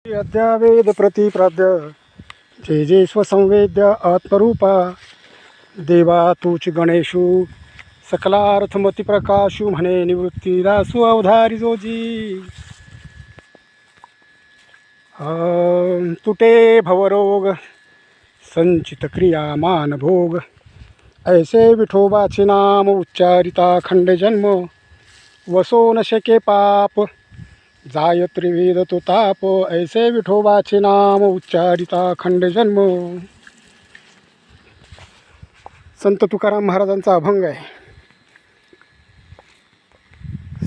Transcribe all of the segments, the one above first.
अद्यावेद प्रतिपाद्य जे जे स्वसंवेद्य आत्मरूपा देवा तूच गणेशू सकलार्थमती प्रकाशू म्हणे निवृत्तीदासू अवधारी जोजी तुटे भवरोग संचित क्रिया मान भोग ऐसे विठोबाचे नाम उच्चारिता खंड जन्म वसो न शके पाप जाय त्रिवेद तो ताप ऐसे विठोबाचे नाम उच्चारिता खंड जन्म. संत तुकाराम महाराजांचा अभंग आहे.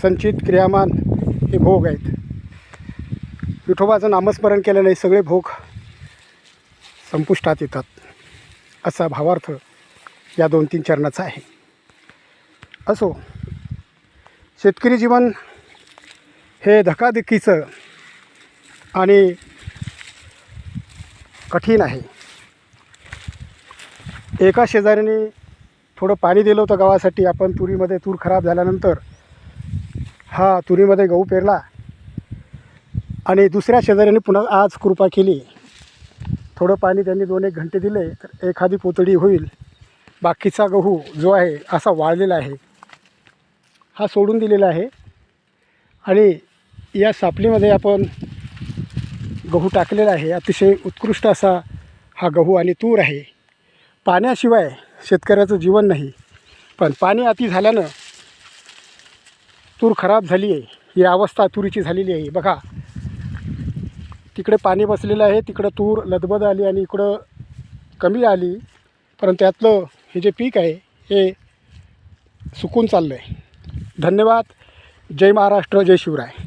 संचित क्रियामान हे भोग आहेत. विठोबाचं नामस्मरण केल्याने सगळे भोग संपुष्टात येतात असा भावार्थ या 2-3 चरणाचा आहे. असो, शेतकरी जीवन हे धकाधकीचं आणि कठीण आहे. एका शेजाऱ्याने थोडं पाणी दिलं होतं गव्हासाठी. आपण तुरीमध्ये तूर खराब झाल्यानंतर हा तुरीमध्ये गहू पेरला आणि दुसऱ्या शेजाऱ्याने पुन्हा आज कृपा केली. थोडं पाणी त्यांनी 2-1 घंटे दिले तर एखादी पोतडी होईल. बाकीचा गहू जो आहे असा वाळलेला आहे, हा सोडून दिलेला आहे. आणि या सापलीमध्ये आपण गहू टाकलेला आहे. अतिशय उत्कृष्ट असा हा गहू आणि तूर आहे. पाण्याशिवाय शेतकऱ्याचं जीवन नाही. पण पाणी अति झाल्यानं तूर खराब झाली आहे. ही अवस्था तुरीची झालेली आहे. बघा, तिकडे पाणी बसलेलं आहे, तिकडं तूर लदबद आली आणि इकडं कमी आली. परंतु त्यातलं हे जे पीक आहे हे सुकून चाललं आहे. धन्यवाद. जय महाराष्ट्र, जय शिवराय.